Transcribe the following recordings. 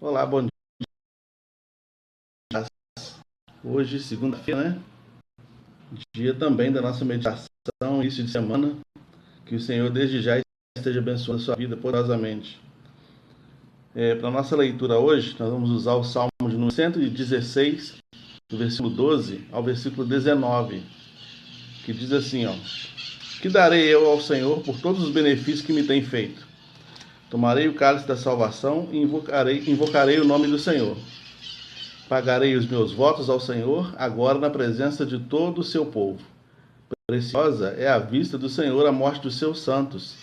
Olá, bom dia. Hoje, segunda-feira, né? Dia também da nossa meditação, início de semana. Que o Senhor, desde já, esteja abençoando a sua vida poderosamente. Para a nossa leitura hoje, nós vamos usar o Salmo de número 116, do versículo 12 ao versículo 19, que diz assim, ó: Que darei eu ao Senhor por todos os benefícios que me tem feito? Tomarei o cálice da salvação e invocarei o nome do Senhor. Pagarei os meus votos ao Senhor, agora na presença de todo o seu povo. Preciosa é a vista do Senhor a morte dos seus santos.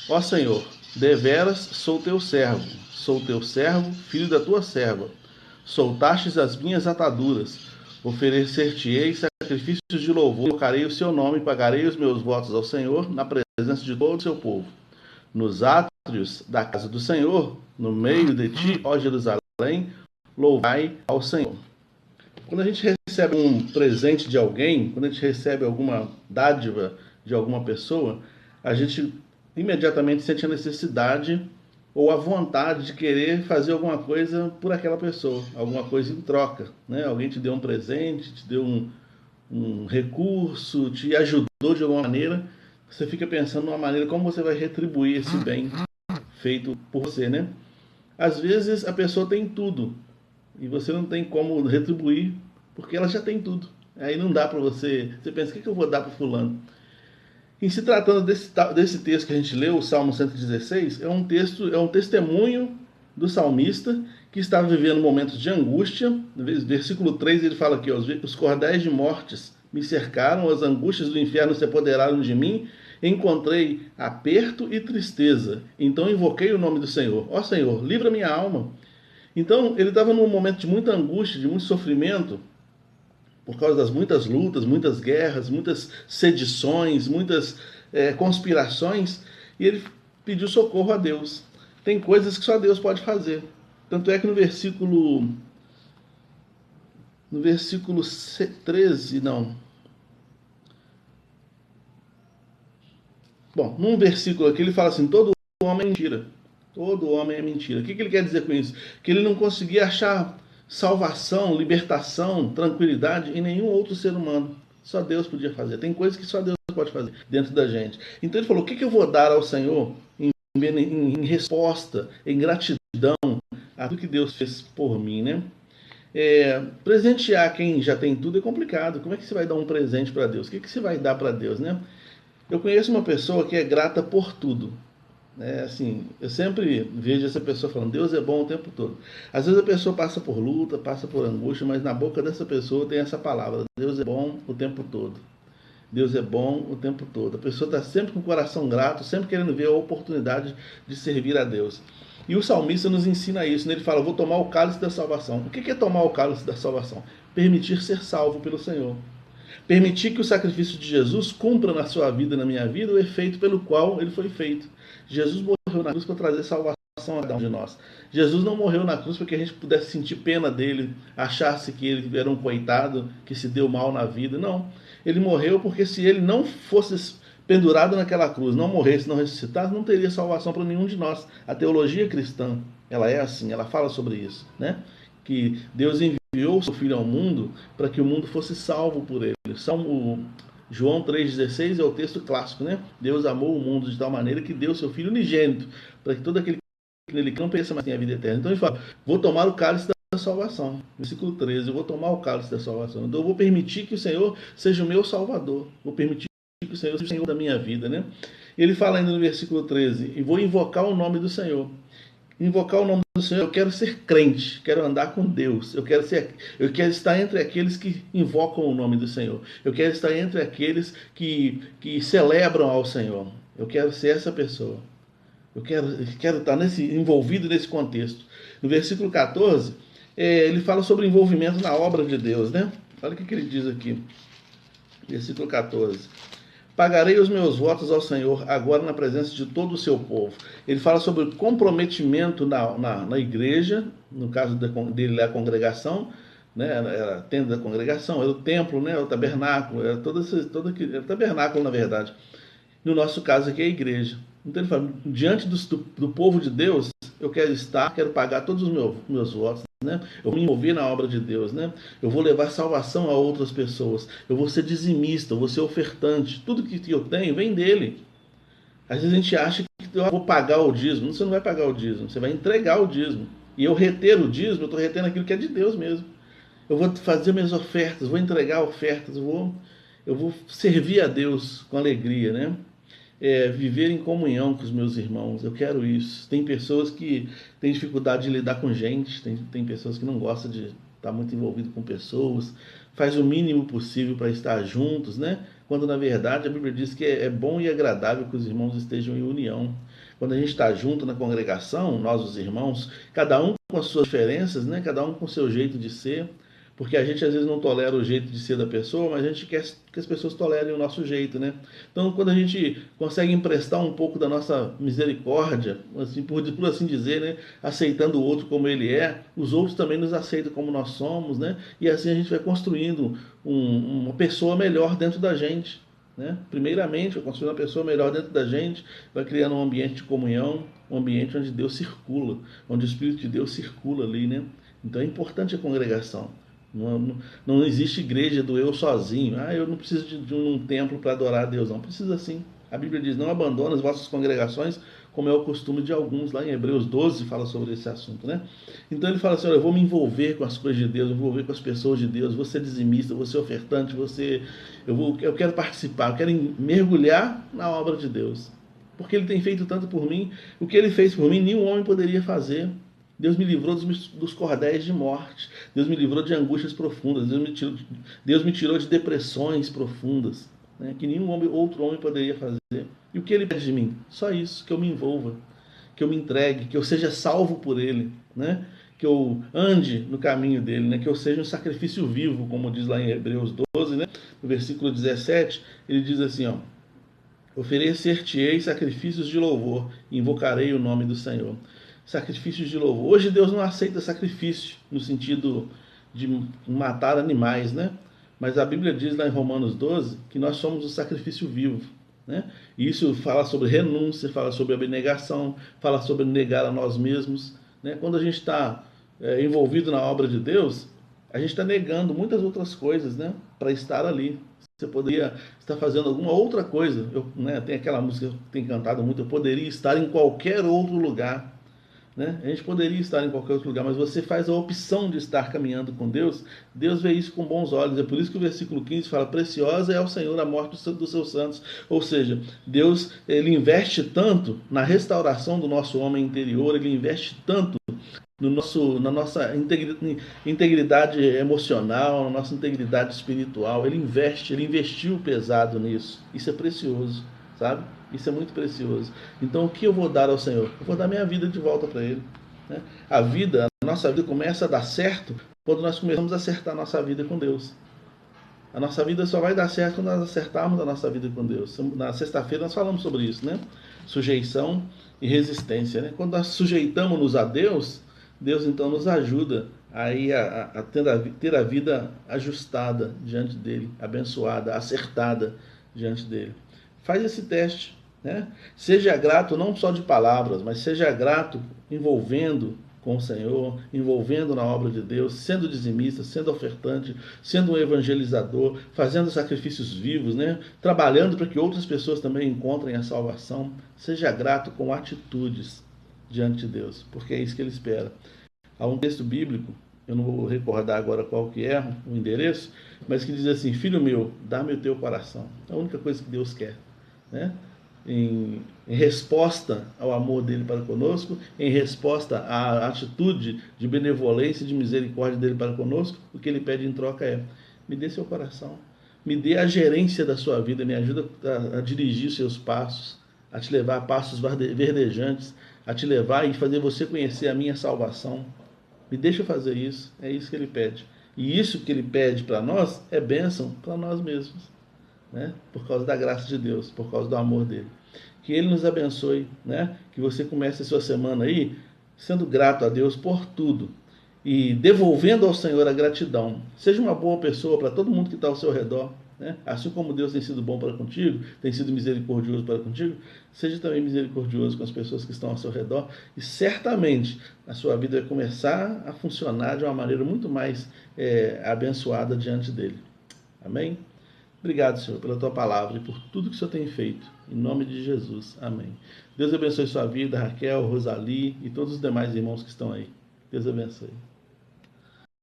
Ó Senhor, deveras sou teu servo, filho da tua serva. Soltastes as minhas ataduras. Oferecer-te-ei sacrifícios de louvor, invocarei o seu nome, pagarei os meus votos ao Senhor, na presença de todo o seu povo. Nos átrios da casa do Senhor, no meio de ti, ó Jerusalém, louvai ao Senhor. Quando a gente recebe um presente de alguém, quando a gente recebe alguma dádiva de alguma pessoa, a gente imediatamente sente a necessidade ou a vontade de querer fazer alguma coisa por aquela pessoa, alguma coisa em troca, né? Alguém te deu um presente, te deu um recurso, te ajudou de alguma maneira, você fica pensando numa maneira como você vai retribuir esse bem feito por você, né? Às vezes a pessoa tem tudo, e você não tem como retribuir, porque ela já tem tudo. Aí não dá para você. Você pensa, o que eu vou dar para fulano? Em se tratando desse texto que a gente leu, o Salmo 116, é um testemunho do salmista que estava vivendo momentos de angústia. No versículo 3 ele fala aqui: os cordéis de mortes me cercaram, as angústias do inferno se apoderaram de mim, encontrei aperto e tristeza. Então invoquei o nome do Senhor. Ó Senhor, livra minha alma. Então, ele estava num momento de muita angústia, de muito sofrimento, por causa das muitas lutas, muitas guerras, muitas sedições, muitas conspirações, e ele pediu socorro a Deus. Tem coisas que só Deus pode fazer. Tanto é que no versículo 13, não. Bom, num versículo aqui ele fala assim: todo homem é mentira. Todo homem é mentira. O que ele quer dizer com isso? Que ele não conseguia achar salvação, libertação, tranquilidade em nenhum outro ser humano. Só Deus podia fazer. Tem coisas que só Deus pode fazer dentro da gente. Então ele falou: o que eu vou dar ao Senhor em resposta, em gratidão a tudo que Deus fez por mim, né? Presentear quem já tem tudo é complicado. Como é que você vai dar um presente para Deus? O que você vai dar para Deus, né? Eu conheço uma pessoa que é grata por tudo. Assim, eu sempre vejo essa pessoa falando: Deus é bom o tempo todo. Às vezes a pessoa passa por luta, passa por angústia, mas na boca dessa pessoa tem essa palavra: Deus é bom o tempo todo. Deus é bom o tempo todo. A pessoa está sempre com o coração grato, sempre querendo ver a oportunidade de servir a Deus. E o salmista nos ensina isso, né? Ele fala: vou tomar o cálice da salvação. O que é tomar o cálice da salvação? Permitir ser salvo pelo Senhor. Permitir que o sacrifício de Jesus cumpra na sua vida, na minha vida, o efeito pelo qual ele foi feito. Jesus morreu na cruz para trazer salvação a cada um de nós. Jesus não morreu na cruz para que a gente pudesse sentir pena dele, achasse que ele era um coitado, que se deu mal na vida. Não. Ele morreu porque se ele não fosse pendurado naquela cruz, não morresse, não ressuscitasse, não teria salvação para nenhum de nós. A teologia cristã, ela é assim, ela fala sobre isso, né? Que Deus enviou o seu Filho ao mundo para que o mundo fosse salvo por ele. João 3,16 é o texto clássico, né? Deus amou o mundo de tal maneira que deu seu Filho unigênito, para que todo aquele que nele não pensa, mas tenha a vida eterna. Então ele fala: vou tomar o cálice da salvação. Versículo 13, eu vou tomar o cálice da salvação. Então eu vou permitir que o Senhor seja o meu salvador. Vou permitir que o Senhor seja o Senhor da minha vida, né? Ele fala ainda no versículo 13: e vou invocar o nome do Senhor. Invocar o nome do Senhor, eu quero ser crente, quero andar com Deus, eu quero estar entre aqueles que invocam o nome do Senhor, eu quero estar entre aqueles que celebram ao Senhor, eu quero ser essa pessoa, eu quero estar envolvido nesse contexto. No versículo 14, ele fala sobre envolvimento na obra de Deus, né? Olha o que ele diz aqui, versículo 14: pagarei os meus votos ao Senhor, agora na presença de todo o seu povo. Ele fala sobre o comprometimento na igreja, no caso dele, a congregação, né? Era a tenda da congregação, era o templo, né? O tabernáculo, era todo o tabernáculo, na verdade. No nosso caso aqui, é a igreja. Então ele fala, diante do povo de Deus, eu quero estar, quero pagar todos os meus votos, né? Eu vou me envolver na obra de Deus, né? Eu vou levar salvação a outras pessoas, eu vou ser dizimista, eu vou ser ofertante, tudo que eu tenho vem dele. Às vezes a gente acha que eu vou pagar o dízimo, você não vai pagar o dízimo, você vai entregar o dízimo. E eu reter o dízimo, eu estou retendo aquilo que é de Deus mesmo. Eu vou fazer minhas ofertas, vou entregar ofertas, eu vou servir a Deus com alegria, né? Viver em comunhão com os meus irmãos, eu quero isso. Tem pessoas que têm dificuldade de lidar com gente, tem pessoas que não gostam de estar muito envolvido com pessoas, faz o mínimo possível para estar juntos, né? Quando na verdade a Bíblia diz que é bom e agradável que os irmãos estejam em união. Quando a gente está junto na congregação, nós os irmãos, cada um com as suas diferenças, né? Cada um com o seu jeito de ser, porque a gente às vezes não tolera o jeito de ser da pessoa, mas a gente quer que as pessoas tolerem o nosso jeito, né? Então, quando a gente consegue emprestar um pouco da nossa misericórdia, assim, por assim dizer, né? Aceitando o outro como ele é, os outros também nos aceitam como nós somos, né? E assim a gente vai construindo uma pessoa melhor dentro da gente, né? Primeiramente, vai construindo uma pessoa melhor dentro da gente, vai criando um ambiente de comunhão, um ambiente onde Deus circula, onde o Espírito de Deus circula ali, né? Então é importante a congregação. Não existe igreja do eu sozinho. Eu não preciso de um templo para adorar a Deus. Não precisa sim. A Bíblia diz, não abandone as vossas congregações, como é o costume de alguns. Lá em Hebreus 12 fala sobre esse assunto, né? Então ele fala assim, olha, eu vou me envolver com as coisas de Deus, eu vou me envolver com as pessoas de Deus, vou ser dizimista, vou ser ofertante, eu quero participar, eu quero mergulhar na obra de Deus. Porque ele tem feito tanto por mim. O que ele fez por mim, nenhum homem poderia fazer. Deus me livrou dos cordéis de morte. Deus me livrou de angústias profundas. Deus me tirou de depressões profundas, né, que nenhum outro homem poderia fazer. E o que ele pede de mim? Só isso, que eu me envolva, que eu me entregue, que eu seja salvo por ele, né, que eu ande no caminho dele, né, que eu seja um sacrifício vivo, como diz lá em Hebreus 12, né, no versículo 17, ele diz assim, ó, oferecer-te-ei sacrifícios de louvor, e invocarei o nome do Senhor. Sacrifícios de louvor. Hoje Deus não aceita sacrifício no sentido de matar animais, né? Mas a Bíblia diz lá em Romanos 12 que nós somos o sacrifício vivo, né? E isso fala sobre renúncia, fala sobre abnegação, fala sobre negar a nós mesmos, né? Quando a gente está envolvido na obra de Deus, a gente está negando muitas outras coisas, né? Para estar ali. Você poderia estar fazendo alguma outra coisa. Tem aquela música que tem cantado muito, eu poderia estar em qualquer outro lugar, né? A gente poderia estar em qualquer outro lugar, mas você faz a opção de estar caminhando com Deus. Deus vê isso com bons olhos. É por isso que o versículo 15 fala, preciosa é ao Senhor a morte dos seus santos. Ou seja, Deus ele investe tanto na restauração do nosso homem interior, ele investe tanto na nossa integridade emocional, na nossa integridade espiritual. Ele investiu pesado nisso. Isso é precioso, sabe? Isso é muito precioso. Então, o que eu vou dar ao Senhor? Eu vou dar minha vida de volta para Ele, né? A nossa vida começa a dar certo quando nós começamos a acertar a nossa vida com Deus. A nossa vida só vai dar certo quando nós acertarmos a nossa vida com Deus. Na sexta-feira nós falamos sobre isso, né? Sujeição e resistência, né? Quando nós sujeitamos-nos a Deus, Deus então nos ajuda a ter a vida ajustada diante dEle, abençoada, acertada diante dEle. Faz esse teste, né? Seja grato não só de palavras, mas seja grato envolvendo com o Senhor, envolvendo na obra de Deus, sendo dizimista, sendo ofertante, sendo um evangelizador, fazendo sacrifícios vivos, né? Trabalhando para que outras pessoas também encontrem a salvação. Seja grato com atitudes diante de Deus, porque é isso que Ele espera. Há um texto bíblico, eu não vou recordar agora qual que é o endereço, mas que diz assim, filho meu, dá-me o teu coração. É a única coisa que Deus quer, né? Em resposta ao amor dele para conosco, em resposta à atitude de benevolência e de misericórdia dele para conosco, o que ele pede em troca é, me dê seu coração, me dê a gerência da sua vida, me ajuda a dirigir seus passos, a te levar a passos verdejantes, a te levar e fazer você conhecer a minha salvação. Me deixa fazer isso, é isso que ele pede. E isso que ele pede para nós é bênção para nós mesmos, né? Por causa da graça de Deus, por causa do amor dele. Que ele nos abençoe, né? Que você comece a sua semana aí sendo grato a Deus por tudo e devolvendo ao Senhor a gratidão. Seja uma boa pessoa para todo mundo que está ao seu redor, né? Assim como Deus tem sido bom para contigo, tem sido misericordioso para contigo, seja também misericordioso com as pessoas que estão ao seu redor, e certamente a sua vida vai começar a funcionar de uma maneira muito mais abençoada diante dele. Amém? Obrigado, Senhor, pela tua palavra e por tudo que o Senhor tem feito. Em nome de Jesus. Amém. Deus abençoe sua vida, Raquel, Rosali e todos os demais irmãos que estão aí. Deus abençoe.